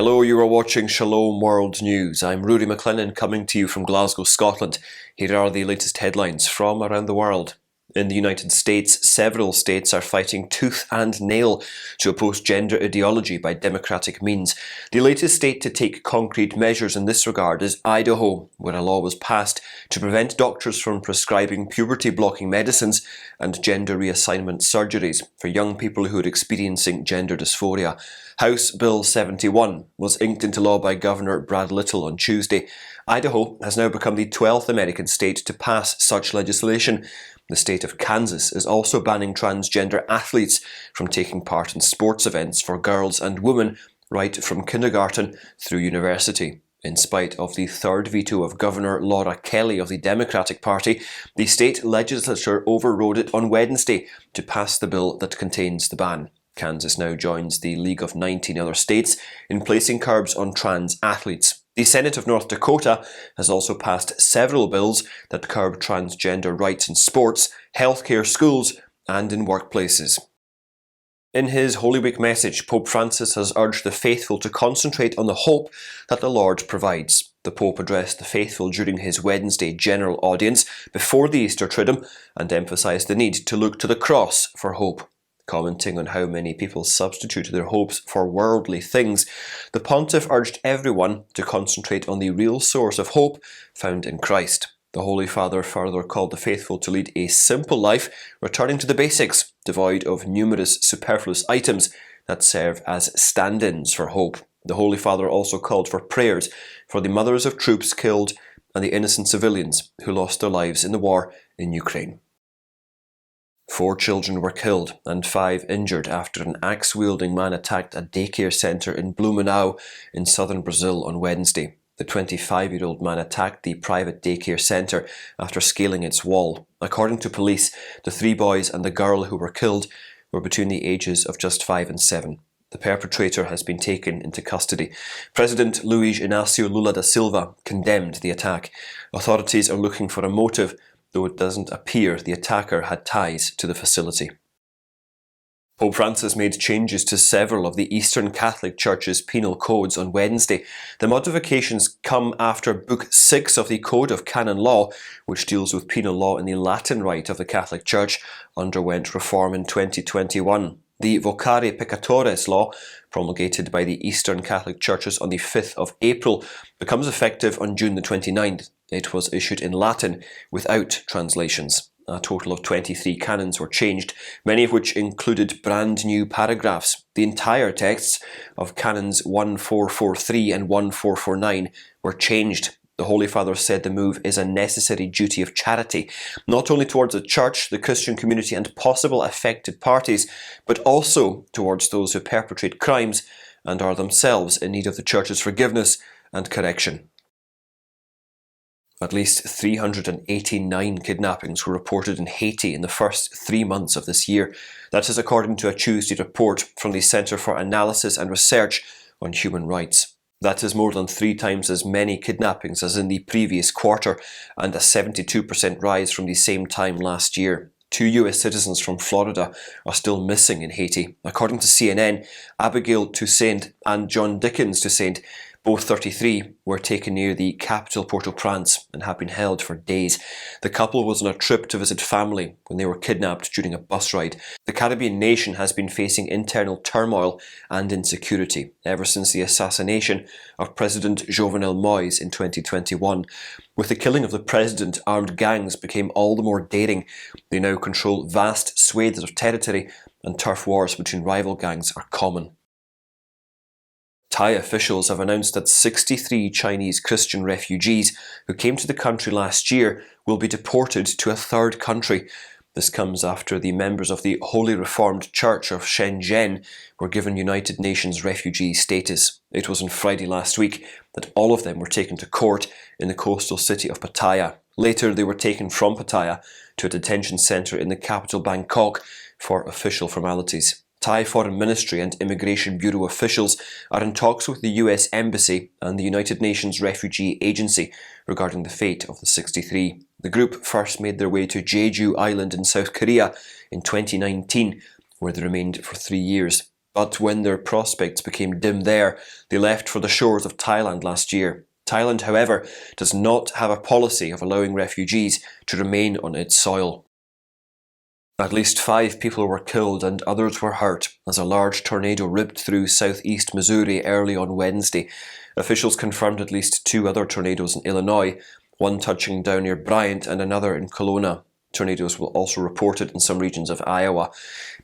Hello, you are watching Shalom World News. I'm Rudy McLennan coming to you from Glasgow, Scotland. Here are the latest headlines from around the world. In the United States, several states are fighting tooth and nail to oppose gender ideology by democratic means. The latest state to take concrete measures in this regard is Idaho, where a law was passed to prevent doctors from prescribing puberty-blocking medicines and gender reassignment surgeries for young people who are experiencing gender dysphoria. House Bill 71 was inked into law by Governor Brad Little on Tuesday. Idaho has now become the 12th American state to pass such legislation. The state of Kansas is also banning transgender athletes from taking part in sports events for girls and women right from kindergarten through university. In spite of the third veto of Governor Laura Kelly of the Democratic Party, the state legislature overrode it on Wednesday to pass the bill that contains the ban. Kansas now joins the League of 19 other states in placing curbs on trans athletes. The Senate of North Dakota has also passed several bills that curb transgender rights in sports, healthcare, schools, and in workplaces. In his Holy Week message, Pope Francis has urged the faithful to concentrate on the hope that the Lord provides. The Pope addressed the faithful during his Wednesday general audience before the Easter Triduum and emphasised the need to look to the cross for hope. Commenting on how many people substitute their hopes for worldly things, the pontiff urged everyone to concentrate on the real source of hope found in Christ. The Holy Father further called the faithful to lead a simple life, returning to the basics, devoid of numerous superfluous items that serve as stand-ins for hope. The Holy Father also called for prayers for the mothers of troops killed and the innocent civilians who lost their lives in the war in Ukraine. 4 children were killed and 5 injured after an axe-wielding man attacked a daycare centre in Blumenau in southern Brazil on Wednesday. The 25-year-old man attacked the private daycare centre after scaling its wall. According to police, the 3 boys and the girl who were killed were between the ages of just 5 and 7. The perpetrator has been taken into custody. President Luiz Inácio Lula da Silva condemned the attack. Authorities are looking for a motive, though it doesn't appear the attacker had ties to the facility. Pope Francis made changes to several of the Eastern Catholic Church's penal codes on Wednesday. The modifications come after Book 6 of the Code of Canon Law, which deals with penal law in the Latin Rite of the Catholic Church, underwent reform in 2021. The Vocare Peccatores law, promulgated by the Eastern Catholic Churches on the 5th of April, becomes effective on June the 29th. It was issued in Latin without translations. A total of 23 canons were changed, many of which included brand new paragraphs. The entire texts of canons 1443 and 1449 were changed. The Holy Father said the move is a necessary duty of charity, not only towards the Church, the Christian community and possible affected parties, but also towards those who perpetrate crimes and are themselves in need of the Church's forgiveness and correction. At least 389 kidnappings were reported in Haiti in the first 3 months of this year. That is according to a Tuesday report from the Centre for Analysis and Research on Human Rights. That is more than 3 times as many kidnappings as in the previous quarter and a 72% rise from the same time last year. 2 US citizens from Florida are still missing in Haiti. According to CNN, Abigail Toussaint and John Dickens Toussaint, both 33, were taken near the capital Port-au-Prince and have been held for days. The couple was on a trip to visit family when they were kidnapped during a bus ride. The Caribbean nation has been facing internal turmoil and insecurity ever since the assassination of President Jovenel Moïse in 2021. With the killing of the president, armed gangs became all the more daring. They now control vast swathes of territory, and turf wars between rival gangs are common. Thai officials have announced that 63 Chinese Christian refugees who came to the country last year will be deported to a third country. This comes after the members of the Holy Reformed Church of Shenzhen were given United Nations refugee status. It was on Friday last week that all of them were taken to court in the coastal city of Pattaya. Later, they were taken from Pattaya to a detention centre in the capital Bangkok for official formalities. Thai Foreign Ministry and Immigration Bureau officials are in talks with the US Embassy and the United Nations Refugee Agency regarding the fate of the 63. The group first made their way to Jeju Island in South Korea in 2019, where they remained for 3 years. But when their prospects became dim there, they left for the shores of Thailand last year. Thailand, however, does not have a policy of allowing refugees to remain on its soil. At least 5 people were killed and others were hurt as a large tornado ripped through southeast Missouri early on Wednesday. Officials confirmed at least 2 other tornadoes in Illinois, one touching down near Bryant and another in Kelowna. Tornadoes were also reported in some regions of Iowa.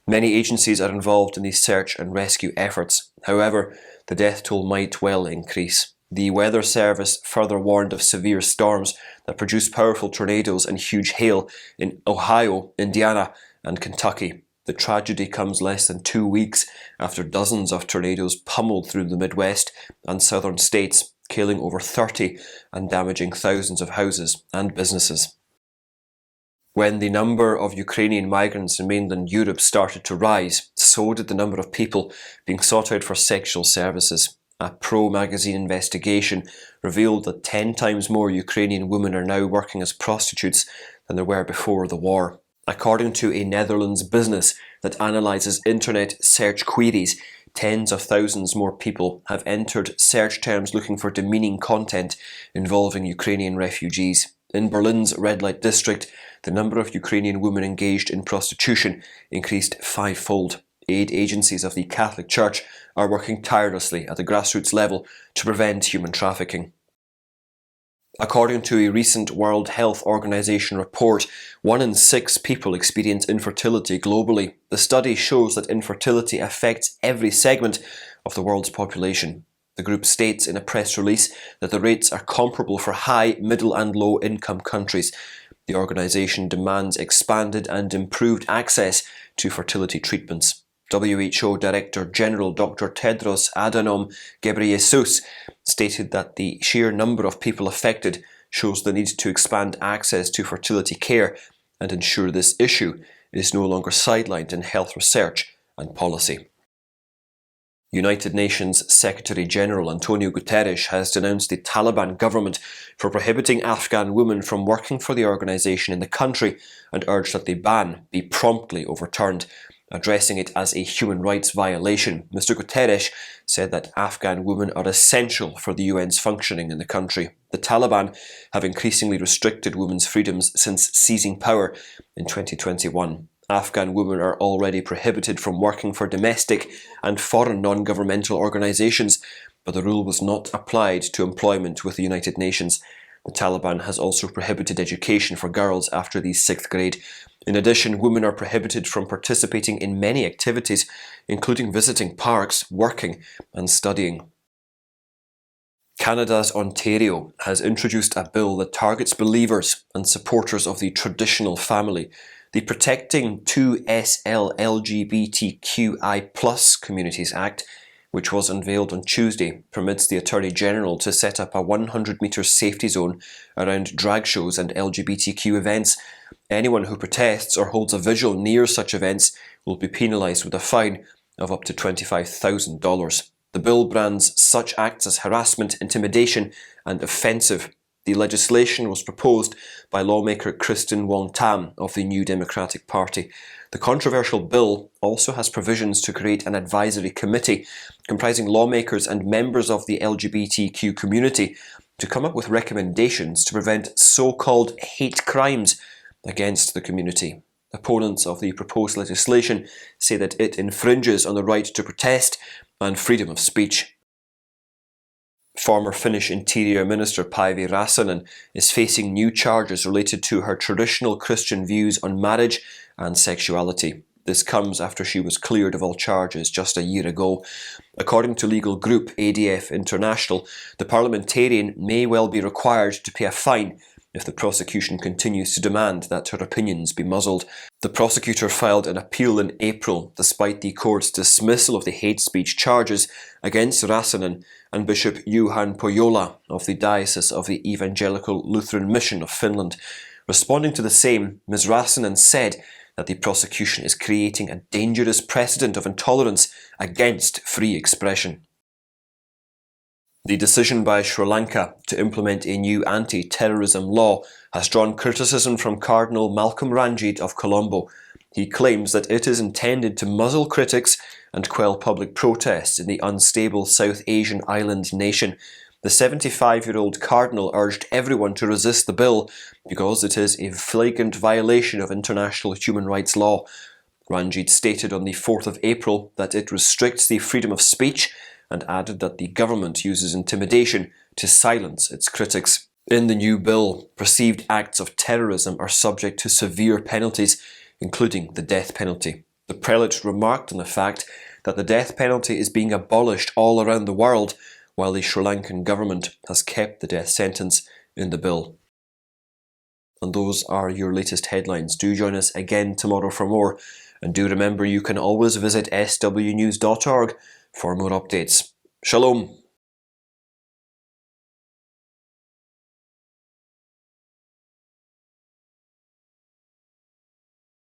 Many agencies are involved in these search and rescue efforts. However, the death toll might well increase. The Weather Service further warned of severe storms that produce powerful tornadoes and huge hail in Ohio, Indiana, and Kentucky. The tragedy comes less than 2 weeks after dozens of tornadoes pummeled through the Midwest and southern states, killing over 30 and damaging thousands of houses and businesses. When the number of Ukrainian migrants in mainland Europe started to rise, so did the number of people being sought out for sexual services. A Pro magazine investigation revealed that 10 times more Ukrainian women are now working as prostitutes than there were before the war. According to a Netherlands business that analyses internet search queries, tens of thousands more people have entered search terms looking for demeaning content involving Ukrainian refugees. In Berlin's red light district, the number of Ukrainian women engaged in prostitution increased 5-fold. Aid agencies of the Catholic Church are working tirelessly at the grassroots level to prevent human trafficking. According to a recent World Health Organization report, 1 in 6 people experience infertility globally. The study shows that infertility affects every segment of the world's population. The group states in a press release that the rates are comparable for high, middle and low income countries. The organization demands expanded and improved access to fertility treatments. WHO Director General Dr. Tedros Adhanom Ghebreyesus stated that the sheer number of people affected shows the need to expand access to fertility care and ensure this issue is no longer sidelined in health research and policy. United Nations Secretary-General Antonio Guterres has denounced the Taliban government for prohibiting Afghan women from working for the organisation in the country and urged that the ban be promptly overturned. Addressing it as a human rights violation, Mr. Guterres said that Afghan women are essential for the UN's functioning in the country. The Taliban have increasingly restricted women's freedoms since seizing power in 2021. Afghan women are already prohibited from working for domestic and foreign non-governmental organisations, but the rule was not applied to employment with the United Nations. The Taliban has also prohibited education for girls after the 6th grade. In addition, women are prohibited from participating in many activities, including visiting parks, working and studying. Canada's Ontario has introduced a bill that targets believers and supporters of the traditional family. The Protecting 2SL LGBTQI+ Communities Act, which was unveiled on Tuesday, permits the Attorney General to set up a 100-metre safety zone around drag shows and LGBTQ events. Anyone who protests or holds a visual near such events will be penalised with a fine of up to $25,000. The bill brands such acts as harassment, intimidation and offensive. The legislation was proposed by lawmaker Kristen Wong-Tam of the New Democratic Party. The controversial bill also has provisions to create an advisory committee comprising lawmakers and members of the LGBTQ community to come up with recommendations to prevent so-called hate crimes against the community. Opponents of the proposed legislation say that it infringes on the right to protest and freedom of speech. Former Finnish Interior Minister Päivi Räsänen is facing new charges related to her traditional Christian views on marriage and sexuality. This comes after she was cleared of all charges just a year ago. According to legal group ADF International, the parliamentarian may well be required to pay a fine if the prosecution continues to demand that her opinions be muzzled. The prosecutor filed an appeal in April, despite the court's dismissal of the hate speech charges against Räsänen and Bishop Juhan Pohjola of the Diocese of the Evangelical Lutheran Mission of Finland. Responding to the same, Ms. Räsänen said that the prosecution is creating a dangerous precedent of intolerance against free expression. The decision by Sri Lanka to implement a new anti-terrorism law has drawn criticism from Cardinal Malcolm Ranjit of Colombo. He claims that it is intended to muzzle critics and quell public protests in the unstable South Asian island nation. The 75-year-old cardinal urged everyone to resist the bill because it is a flagrant violation of international human rights law. Ranjit stated on the 4th of April that it restricts the freedom of speech and added that the government uses intimidation to silence its critics. In the new bill, perceived acts of terrorism are subject to severe penalties, including the death penalty. The prelate remarked on the fact that the death penalty is being abolished all around the world, while the Sri Lankan government has kept the death sentence in the bill. And those are your latest headlines. Do join us again tomorrow for more, and do remember you can always visit swnews.org for more updates. Shalom.